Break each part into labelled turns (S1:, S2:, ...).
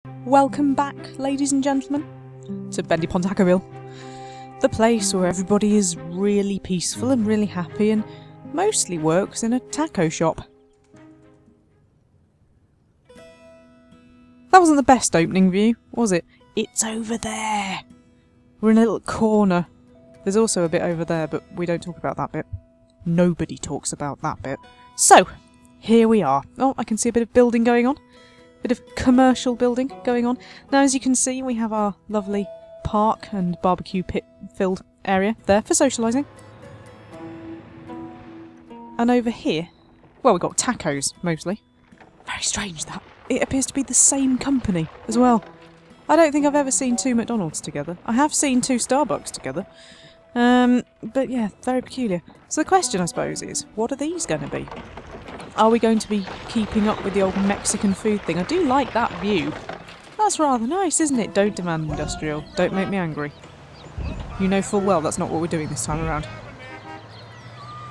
S1: Welcome back, ladies and gentlemen, to Bendy Pond Tacoville, the place where everybody is really peaceful and really happy and mostly works in a taco shop. That wasn't the best opening view, was it? It's over there! We're in a little corner. There's also a bit over there, but we don't talk about that bit. Nobody talks about that bit. So, here we are. Oh, I can see a bit of building going on. Bit of commercial building going on. Now, as you can see, we have our lovely park and barbecue pit filled area there for socialising. And over here, well, we've got tacos, mostly. Very strange that. It appears to be the same company as well. I don't think I've ever seen two McDonald's together. I have seen two Starbucks together. But yeah, very peculiar. So the question, I suppose, is, what are these going to be? Are we going to be keeping up with the old Mexican food thing? I do like that view. That's rather nice, isn't it? Don't demand industrial. Don't make me angry. You know full well that's not what we're doing this time around.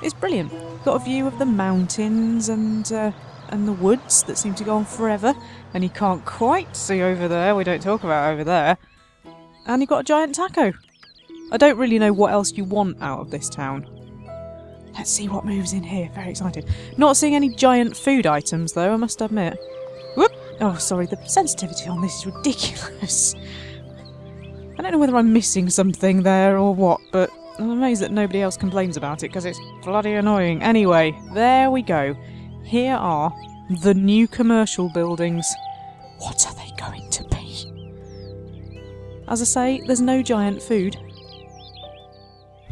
S1: It's brilliant. Got a view of the mountains and the woods that seem to go on forever. And you can't quite see over there. We don't talk about over there. And you've got a giant taco. I don't really know what else you want out of this town. Let's see what moves in here. Very excited. Not seeing any giant food items, though, I must admit. Whoop! Oh, sorry, the sensitivity on this is ridiculous. I don't know whether I'm missing something there or what, but I'm amazed that nobody else complains about it, because it's bloody annoying. Anyway, there we go. Here are the new commercial buildings. What are they going to be? As I say, there's no giant food.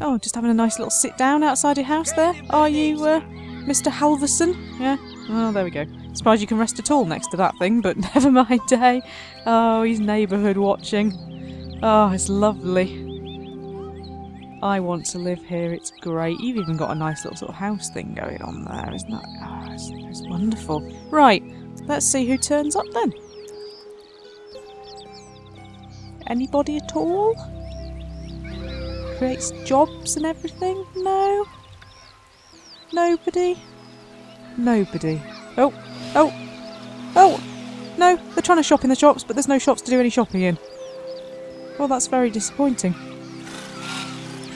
S1: Oh, just having a nice little sit down outside your house there. Are you, Mr. Halverson? Yeah? Oh, there we go. Surprised you can rest at all next to that thing, but never mind, eh? Oh, he's neighbourhood watching. Oh, it's lovely. I want to live here, it's great. You've even got a nice little sort of house thing going on there, isn't that? Oh, it's wonderful. Right, let's see who turns up then. Anybody at all? Creates jobs and everything? No? Nobody? Nobody. Oh! Oh! Oh! No, they're trying to shop in the shops, but there's no shops to do any shopping in. Well, that's very disappointing.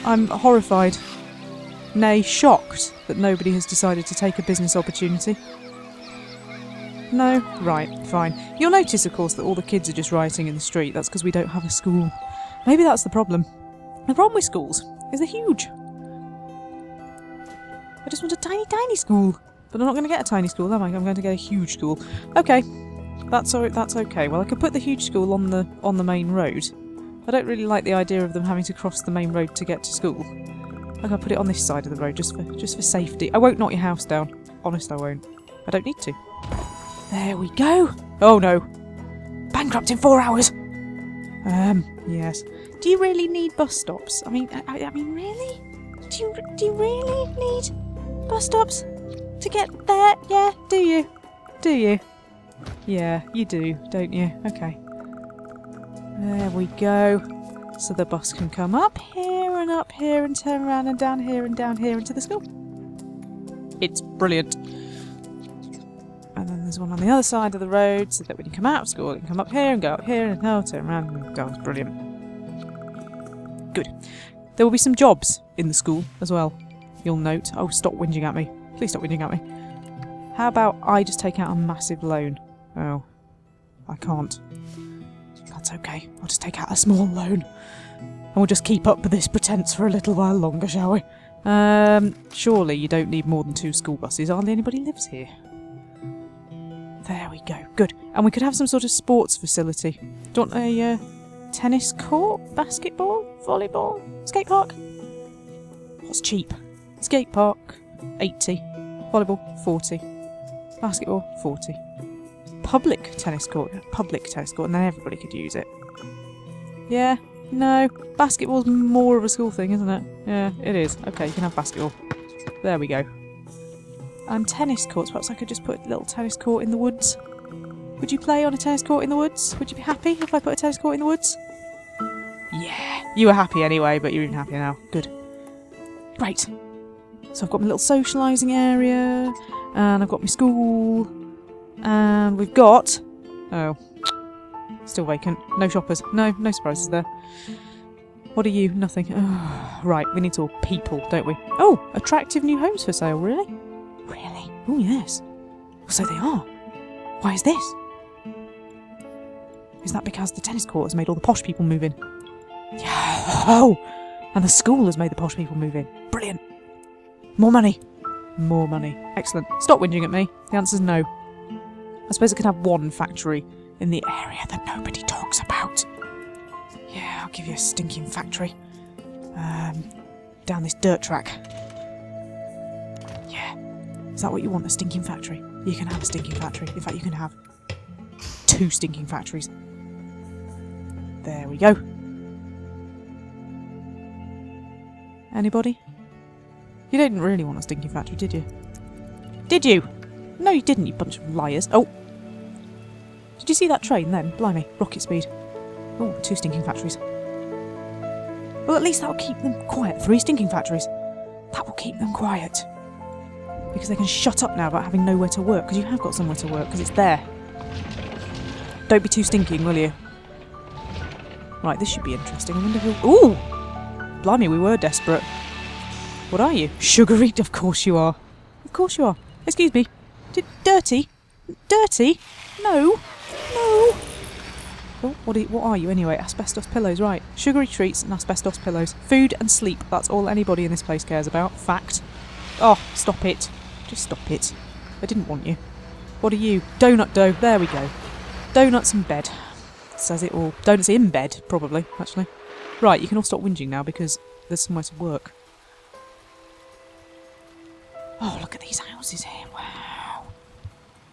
S1: I'm horrified. Nay, shocked that nobody has decided to take a business opportunity. No? Right, fine. You'll notice, of course, that all the kids are just rioting in the street. That's because we don't have a school. Maybe that's the problem. The problem with schools is they're huge. I just want a tiny, tiny school. But I'm not going to get a tiny school, am I? I'm going to get a huge school. Okay, that's okay. Well, I could put the huge school on the main road. I don't really like the idea of them having to cross the main road to get to school. I can put it on this side of the road just for safety. I won't knock your house down. Honest, I won't. I don't need to. There we go. Oh no. Bankrupt in 4 hours. Yes. Do you really need bus stops? I mean, really? Do you really need bus stops to get there? Yeah, do you? Do you? Yeah, you do, don't you? Okay. There we go. So the bus can come up here and turn around and down here into the school. It's brilliant. And then there's one on the other side of the road so that when you come out of school you can come up here and go up here and turn around and go. It's brilliant. Good. There will be some jobs in the school as well, you'll note. Oh, stop whinging at me. Please stop whinging at me. How about I just take out a massive loan? Oh, I can't. That's okay. I'll just take out a small loan. And we'll just keep up with this pretense for a little while longer, shall we? Surely you don't need more than 2 school buses. Hardly anybody lives here. There we go. Good. And we could have some sort of sports facility. Do you want a tennis court? Basketball? Volleyball? Skate park? What's cheap? Skate park, 80. Volleyball, 40. Basketball, 40. Public tennis court, and then everybody could use it. Yeah? No. Basketball's more of a school thing, isn't it? Yeah, it is. Okay, you can have basketball. There we go. And tennis courts. Perhaps I could just put a little tennis court in the woods. Would you play on a tennis court in the woods? Would you be happy if I put a tennis court in the woods? Yeah. You were happy anyway, but you're even happier now. Good. Great. So I've got my little socialising area, and I've got my school, and we've got... Oh. Still vacant. No shoppers. No surprises there. What are you? Nothing. Oh, right, we need to all people, don't we? Oh, attractive new homes for sale, really? Really? Oh, yes. So they are. Why is this? Is that because the tennis court has made all the posh people move in? Yeah. Oh! And the school has made the posh people move in. Brilliant. More money. More money. Excellent. Stop whinging at me. The answer's no. I suppose I could have one factory in the area that nobody talks about. Yeah, I'll give you a stinking factory. Down this dirt track. Yeah. Is that what you want, a stinking factory? You can have a stinking factory. In fact, you can have 2 stinking factories. There we go. Anybody? You didn't really want a stinking factory, did you? Did you? No, you didn't, you bunch of liars. Oh! Did you see that train then? Blimey, rocket speed. Oh, 2 stinking factories. Well, at least that'll keep them quiet. 3 stinking factories. That will keep them quiet. Because they can shut up now about having nowhere to work, because you have got somewhere to work, because it's there. Don't be too stinking, will you? Right, this should be interesting. I wonder who... Ooh! Blimey, we were desperate. What are you? Sugary? Of course you are. Of course you are. Excuse me. Dirty? Dirty? No. No. Oh, what are you anyway? Asbestos pillows, right. Sugary treats and asbestos pillows. Food and sleep. That's all anybody in this place cares about. Fact. Oh, stop it. Just stop it. I didn't want you. What are you? Donut dough. There we go. Donuts in bed. Says it all. Donuts in bed, probably, actually. Right, you can all stop whinging now because there's somewhere to work. Oh, look at these houses here. Wow.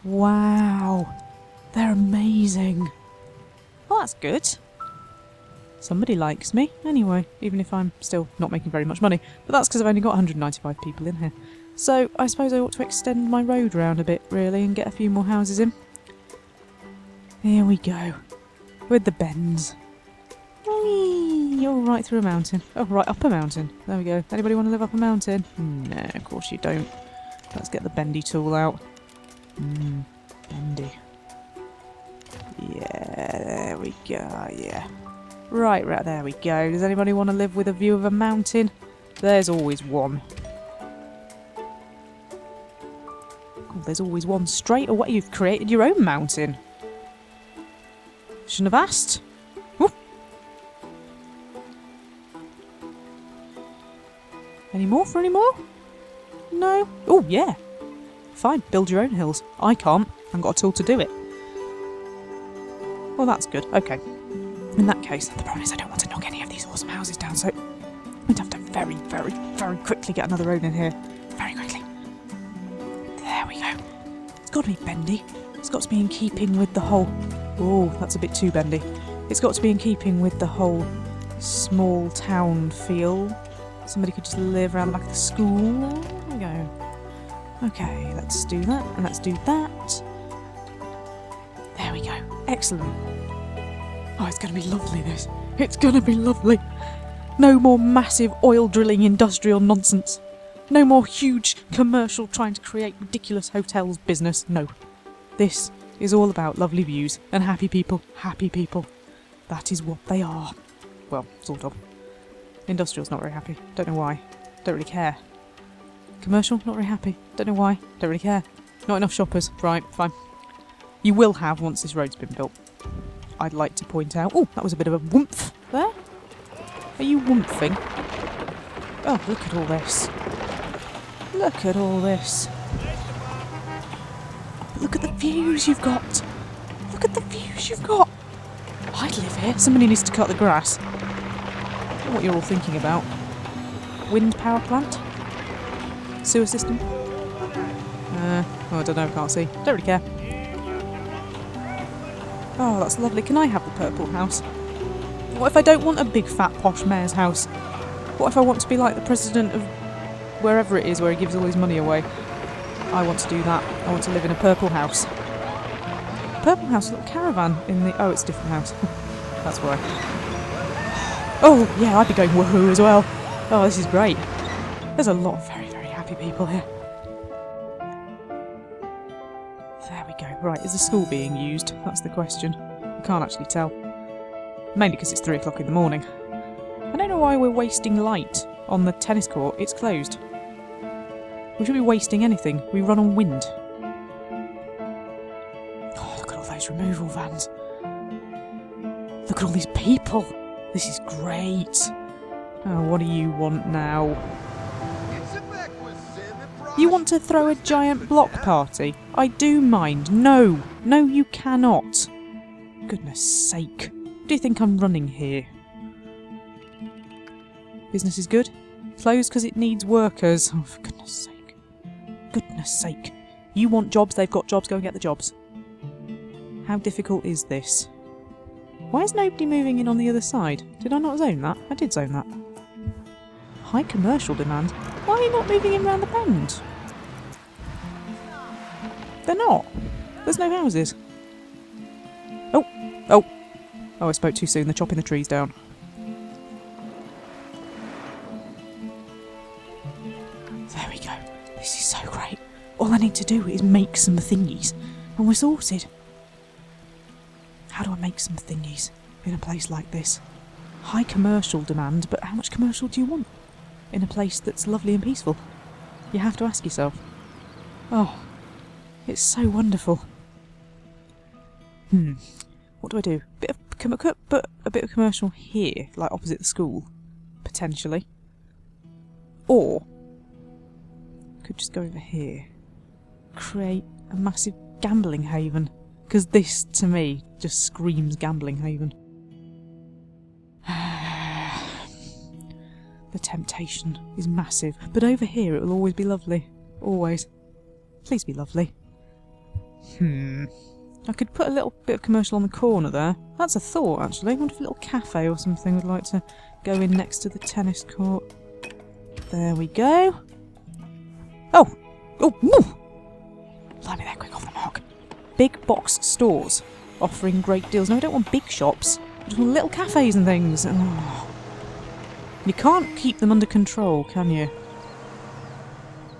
S1: Wow. They're amazing. Well, that's good. Somebody likes me, anyway, even if I'm still not making very much money. But that's because I've only got 195 people in here. So I suppose I ought to extend my road round a bit, really, and get a few more houses in. Here we go. With the bends. Whee! All right through a mountain. Oh, right up a mountain. There we go. Anybody want to live up a mountain? No, of course you don't. Let's get the bendy tool out. Bendy. Yeah, there we go, yeah. Right, there we go. Does anybody want to live with a view of a mountain? There's always one. Oh, there's always one straight away. You've created your own mountain. Shouldn't have asked. Ooh. Any more for any more? No? Oh, yeah. Fine, build your own hills. I can't. I haven't got a tool to do it. Well, that's good. Okay. In that case, the problem is I don't want to knock any of these awesome houses down, so I'd have to very, very, very quickly get another road in here. Very quickly. There we go. It's got to be bendy. It's got to be in keeping with the whole... Oh, that's a bit too bendy. It's got to be in keeping with the whole small town feel. Somebody could just live around the back of the school. There we go. Okay, let's do that, and let's do that. There we go. Excellent. Oh, it's going to be lovely, this. It's going to be lovely. No more massive oil drilling industrial nonsense. No more huge commercial trying to create ridiculous hotels business. No. This is all about lovely views and happy people. Happy people. That is what they are. Well, sort of. Industrial's not very happy. Don't know why. Don't really care. Commercial, not very happy. Don't know why. Don't really care. Not enough shoppers. Right, fine. You will have once this road's been built. I'd like to point out... Oh, that was a bit of a whoomph there. Are you whoomping? Oh, look at all this. Look at all this. Look at the views you've got. Look at the views you've got. I'd live here. Somebody needs to cut the grass. I don't know what you're all thinking about. Wind power plant? Sewer system? Oh, I don't know, can't see. Don't really care. Oh, that's lovely. Can I have the purple house? What if I don't want a big fat posh mayor's house? What if I want to be like the president of wherever it is where he gives all his money away? I want to do that. I want to live in a purple house. Purple house, a little caravan in the... Oh, it's a different house. That's why. Oh, yeah, I'd be going woohoo as well. Oh, this is great. There's a lot of very, very happy people here. There we go. Right, is the school being used? That's the question. can't actually tell. Mainly because it's 3 o'clock in the morning. I don't know why we're wasting light on the tennis court. It's closed. We shouldn't be wasting anything. We run on wind. Oh, look at all those removal vans. Look at all these people. This is great. Oh, what do you want now? You want to throw a giant block party? I do mind. No. No, you cannot. Goodness sake. Do you think I'm running here? Business is good. Closed because it needs workers. Oh, for goodness sake. Goodness sake. You want jobs, they've got jobs, go and get the jobs. How difficult is this? Why is nobody moving in on the other side? Did I not zone that? I did zone that. High commercial demand? Why are you not moving in round the bend? They're not. There's no houses. Oh. Oh. Oh, I spoke too soon. They're chopping the trees down. There we go. This is so great. All I need to do is make some thingies and we're sorted. How do I make some thingies in a place like this? High commercial demand, but how much commercial do you want in a place that's lovely and peaceful? You have to ask yourself. Oh, it's so wonderful. What do I do? Put a bit of commercial here, like opposite the school, potentially. Or could just go over here. Create a massive gambling haven. Because this, to me, just screams gambling haven. The temptation is massive. But over here it will always be lovely. Always. Please be lovely. I could put a little bit of commercial on the corner there. That's a thought, actually. I wonder if a little cafe or something would like to go in next to the tennis court. There we go. Oh! Oh! Woo! Let me there quick off the mark. Big box stores offering great deals. No, I don't want big shops. I just want little cafes and things. Oh. You can't keep them under control, can you?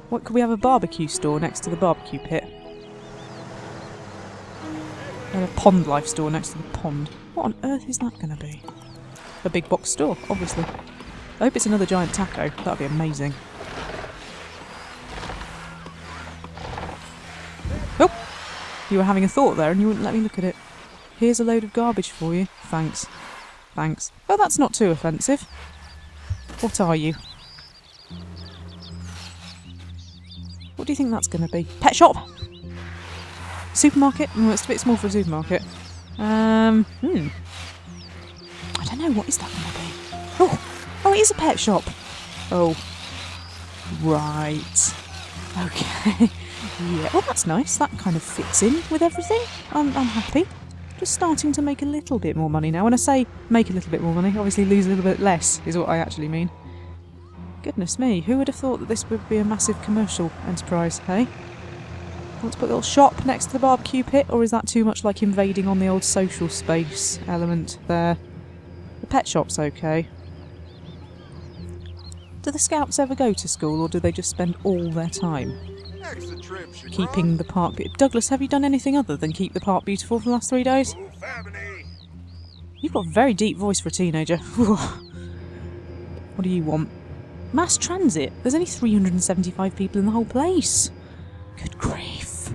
S1: What, could we have a barbecue store next to the barbecue pit? And a pond life store next to the pond. What on earth is that going to be? A big box store, obviously. I hope it's another giant taco. That would be amazing. Oh! You were having a thought there and you wouldn't let me look at it. Here's a load of garbage for you. Thanks. Thanks. Oh, that's not too offensive. What are you? What do you think that's going to be? Pet shop? Supermarket? Oh, it's a bit small for a supermarket. I don't know. What is that going to be? Oh, it is a pet shop. Oh. Right. Okay. Yeah, well that's nice. That kind of fits in with everything. I'm happy. Just starting to make a little bit more money now. When I say make a little bit more money, obviously lose a little bit less is what I actually mean. Goodness me, who would have thought that this would be a massive commercial enterprise, hey? Want to put a little shop next to the barbecue pit, or is that too much like invading on the old social space element there? The pet shop's okay. Do the scouts ever go to school, or do they just spend all their time keeping the park... Douglas, have you done anything other than keep the park beautiful for the last 3 days? You've got a very deep voice for a teenager. What do you want? Mass transit? There's only 375 people in the whole place. Good grief.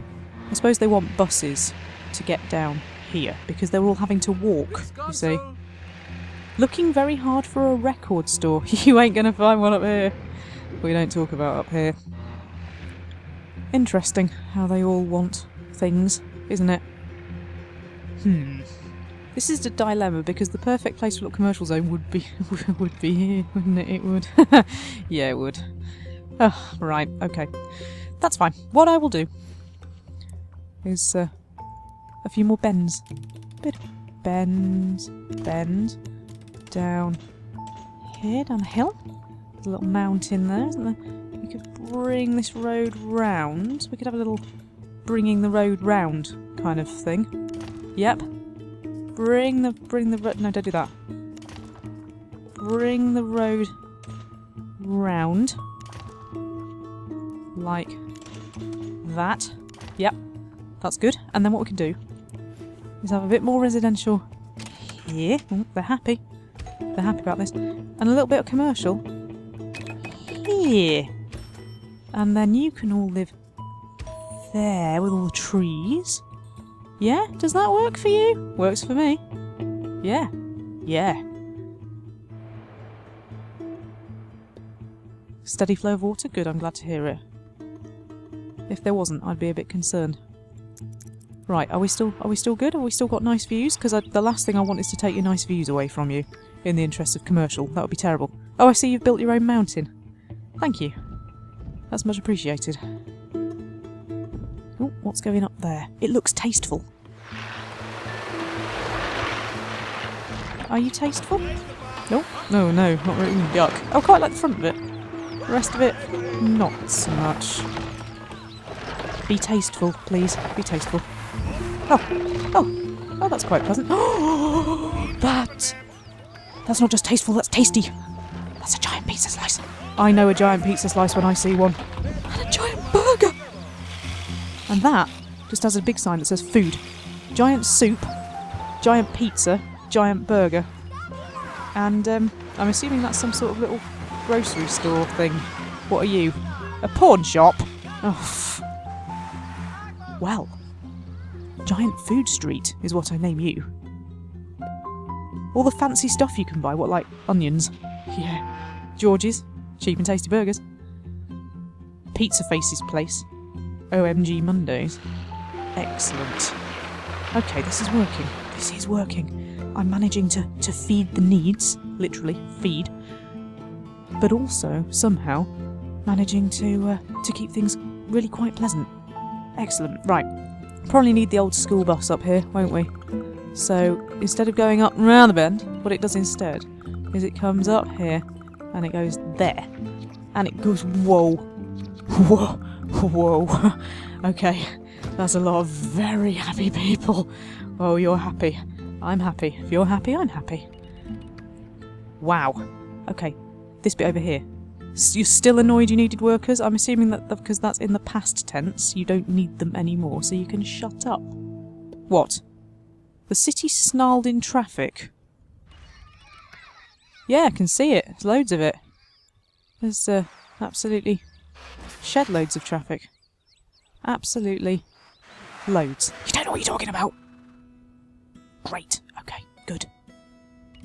S1: I suppose they want buses to get down here, because they're all having to walk, you see. Looking very hard for a record store. You ain't gonna find one up here. We don't talk about up here. Interesting how they all want things, isn't it? This is a dilemma because the perfect place for a little commercial zone would be here, wouldn't it? It would. Yeah, it would. Oh, right, okay. That's fine. What I will do is a few more bends. Bit of bend, down here, down the hill. There's a little mountain there, isn't there? We could bring this road round. We could have a little bringing the road round kind of thing. Yep. Bring the road... No, don't do that. Bring the road round. Like that. Yep. That's good. And then what we can do Let's have a bit more residential here. Oh, they're happy. They're happy about this. And a little bit of commercial here. And then you can all live there with all the trees. Yeah? Does that work for you? Works for me. Yeah. Yeah. Steady flow of water? Good, I'm glad to hear it. If there wasn't, I'd be a bit concerned. Right, are we still good? Have we still got nice views? Because the last thing I want is to take your nice views away from you in the interest of commercial. That would be terrible. Oh, I see you've built your own mountain. Thank you. That's much appreciated. Oh, what's going up there? It looks tasteful. Are you tasteful? No? No, not really. Yuck. I quite like the front of it. The rest of it, not so much. Be tasteful, please. Be tasteful. Oh, that's quite pleasant. Oh, that's not just tasteful, that's tasty. That's a giant pizza slice. I know a giant pizza slice when I see one. And a giant burger. And that just has a big sign that says food. Giant soup, giant pizza, giant burger. And I'm assuming that's some sort of little grocery store thing. What are you? A pawn shop? Oh. Well, Giant Food Street is what I name you. All the fancy stuff you can buy, what, like onions? Yeah. George's, cheap and tasty burgers. Pizza Face's place. OMG Mondays. Excellent. Okay, this is working. This is working. I'm managing to feed the needs, literally feed, but also somehow managing to keep things really quite pleasant. Excellent. Right. Probably need the old school bus up here, won't we? So instead of going up and round the bend, what it does instead is it comes up here and it goes there. And it goes whoa. Whoa. Whoa. Okay. That's a lot of very happy people. Oh, you're happy. I'm happy. If you're happy, I'm happy. Wow. Okay. This bit over here. You're still annoyed you needed workers? I'm assuming that because that's in the past tense, you don't need them anymore, so you can shut up. What? The city's snarled in traffic. Yeah, I can see it. There's loads of it. There's absolutely shed loads of traffic. Absolutely loads. You don't know what you're talking about. Great. Okay, good.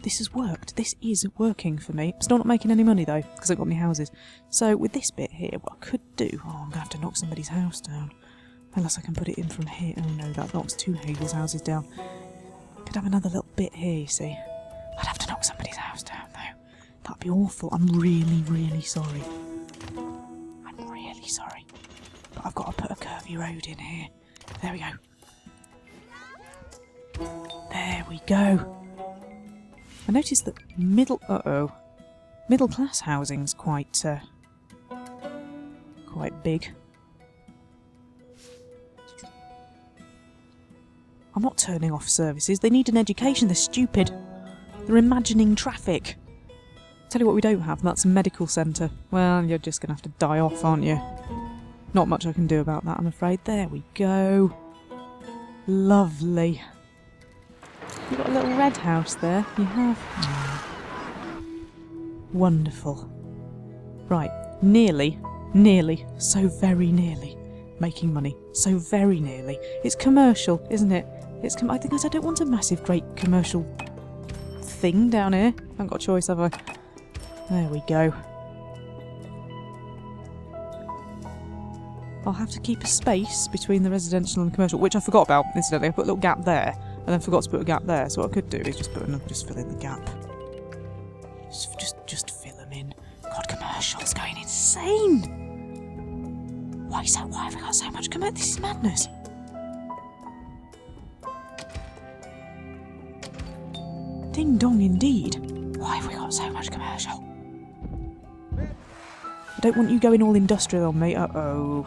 S1: This has worked. This is working for me. Still not making any money though, because I've got any houses. So with this bit here, what I could do... Oh, I'm going to have to knock somebody's house down. Unless I can put it in from here. Oh no, that knocks two Hagel's houses down. Could have another little bit here, you see. I'd have to knock somebody's house down though. That'd be awful. I'm really, really sorry. I'm really sorry. But I've got to put a curvy road in here. There we go. There we go. I noticed that middle class housing's quite big. I'm not turning off services. They need an education. They're stupid. They're imagining traffic. Tell you what we don't have, and that's a medical centre. Well, you're just going to have to die off, aren't you? Not much I can do about that, I'm afraid. There we go. Lovely. You've got a little red house there. You have. Wonderful. Right. Nearly, so very nearly making money. So very nearly. It's commercial, isn't it? I think I don't want a massive, great commercial thing down here. I haven't got a choice, have I? There we go. I'll have to keep a space between the residential and the commercial, which I forgot about, incidentally. I put a little gap there, and then forgot to put a gap there. So what I could do is just fill in the gap. Just fill them in. God, commercial's going insane! Why have I got so much commercial? This is madness. Ding dong indeed. Why have we got so much commercial? I don't want you going all industrial on me. Uh-oh.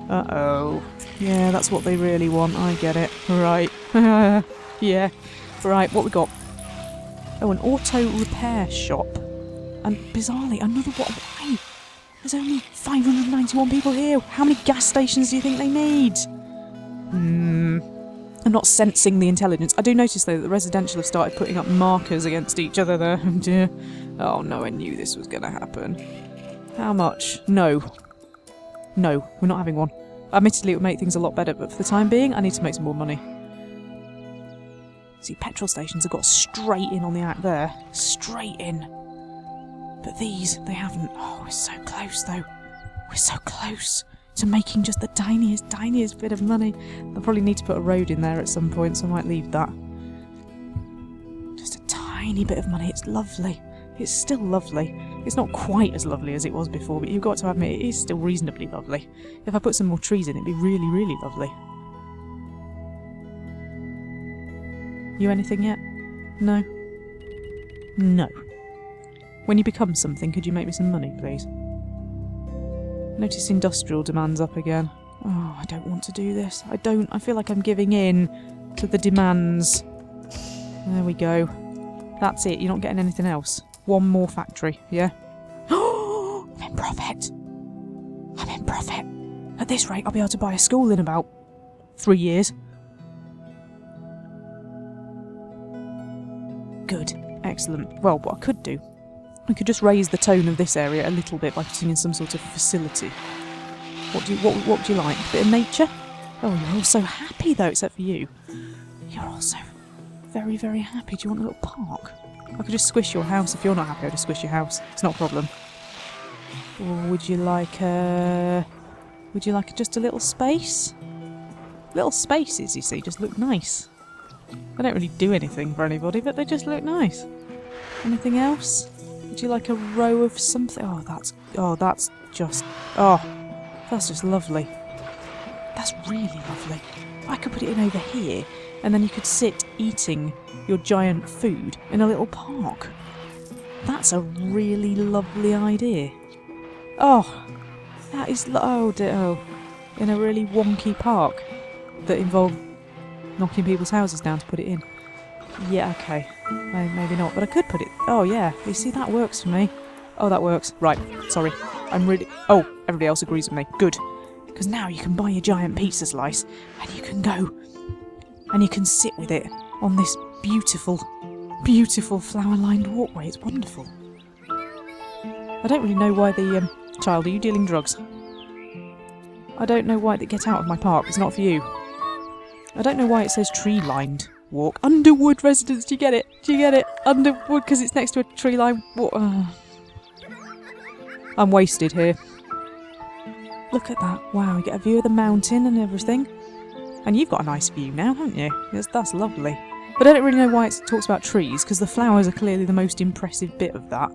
S1: Uh-oh. Yeah, that's what they really want. I get it. Right. Yeah. Right, what we got? Oh, an auto repair shop. And bizarrely, another one. Why? There's only 591 people here. How many gas stations do you think they need? I'm not sensing the intelligence. I do notice, though, that the residential have started putting up markers against each other there. Oh, dear. Oh, no, I knew this was going to happen. How much? No. No, we're not having one. Admittedly, it would make things a lot better, but for the time being, I need to make some more money. See, petrol stations have got straight in on the act there. Straight in. But these, they haven't. Oh, we're so close, though. We're so close to making just the tiniest bit of money. I'll probably need to put a road in there at some point, so I might leave that. Just a tiny bit of money. It's lovely. It's still lovely. It's not quite as lovely as it was before, but you've got to admit, it is still reasonably lovely. If I put some more trees in, it'd be really, really lovely. You anything yet? No? No. When you become something, could you make me some money, please? Notice industrial demand's up again. Oh, I don't want to do this. I feel like I'm giving in to the demands. There we go. That's it, you're not getting anything else. One more factory, yeah? Oh, I'm in profit. I'm in profit. At this rate, I'll be able to buy a school in about 3 years. Good. Excellent. Well, what I could do, I could just raise the tone of this area a little bit by putting in some sort of facility. What would you like? A bit of nature? Oh, you're all so happy though, except for you. You're all so very, very happy. Do you want a little park? I could just squish your house. If you're not happy, I'll just squish your house. It's not a problem. Or would you like just a little space? Little spaces, you see, just look nice. They don't really do anything for anybody, but they just look nice. Anything else? Would you like a row of something? That's just lovely. That's really lovely. I could put it in over here, and then you could sit eating your giant food in a little park. That's a really lovely idea. Oh, that is... in a really wonky park that involved knocking people's houses down to put it in. Yeah, okay. Maybe not, but I could put it... Oh, yeah. You see, that works for me. Oh, that works. Right. Sorry. Oh, everybody else agrees with me. Good. Because now you can buy your giant pizza slice, and you can go... and you can sit with it on this beautiful, beautiful flower-lined walkway. It's wonderful. I don't really know why the... Child, are you dealing drugs? I don't know why... Get out of my park. It's not for you. I don't know why it says tree-lined walk. Underwood residence, do you get it? Do you get it? Underwood, because it's next to a tree-lined walk. Oh. I'm wasted here. Look at that. Wow, you get a view of the mountain and everything. And you've got a nice view now, haven't you? That's lovely. But I don't really know why it talks about trees, because the flowers are clearly the most impressive bit of that.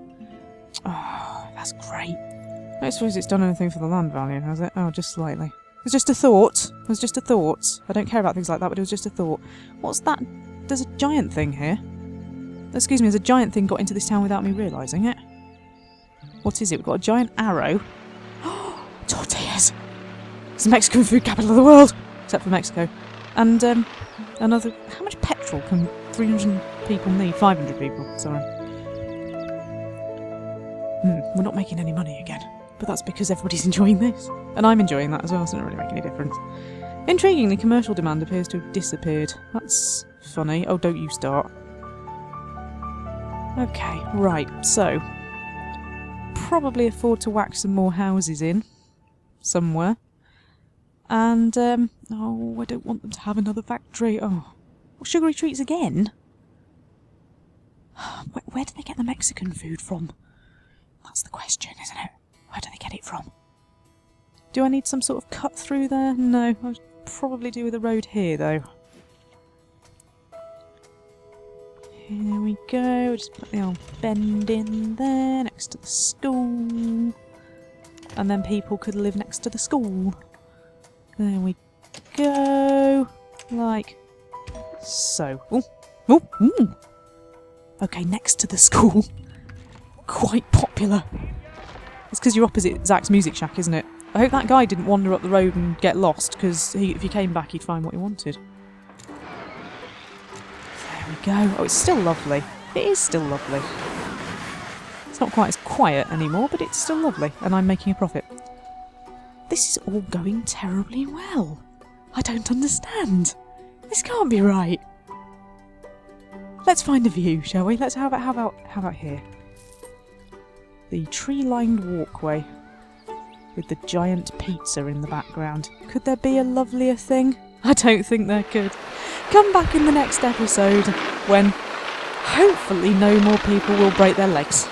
S1: Oh, that's great. I don't suppose it's done anything for the land value, has it? Oh, just slightly. It was just a thought. It was just a thought. I don't care about things like that, but it was just a thought. What's that? There's a giant thing here. Excuse me, there's a giant thing got into this town without me realising it. What is it? We've got a giant arrow. Tortillas! It's the Mexican food capital of the world! Except for Mexico. And, another... How much petrol can 300 people need? 500 people, sorry. We're not making any money again. But that's because everybody's enjoying this. And I'm enjoying that as well, so it doesn't really make any difference. Intriguingly, commercial demand appears to have disappeared. That's funny. Oh, don't you start. Okay, right, so... probably afford to whack some more houses in. Somewhere. And, oh, I don't want them to have another factory. Oh. Sugary treats again? Where do they get the Mexican food from? That's the question, isn't it? Where do they get it from? Do I need some sort of cut through there? No, I'll probably do with a road here, though. Here we go, just put the old bend in there, next to the school. And then people could live next to the school. There we go. Like so. Ooh. Okay, next to the school. Quite popular. It's because you're opposite Zach's Music Shack, isn't it? I hope that guy didn't wander up the road and get lost, because if he came back he'd find what he wanted. There we go. Oh, it's still lovely. It is still lovely. It's not quite as quiet anymore, but it's still lovely, and I'm making a profit. This is all going terribly well. I don't understand. This can't be right. Let's find a view, shall we? How about here? The tree-lined walkway with the giant pizza in the background. Could there be a lovelier thing? I don't think there could. Come back in the next episode when hopefully no more people will break their legs.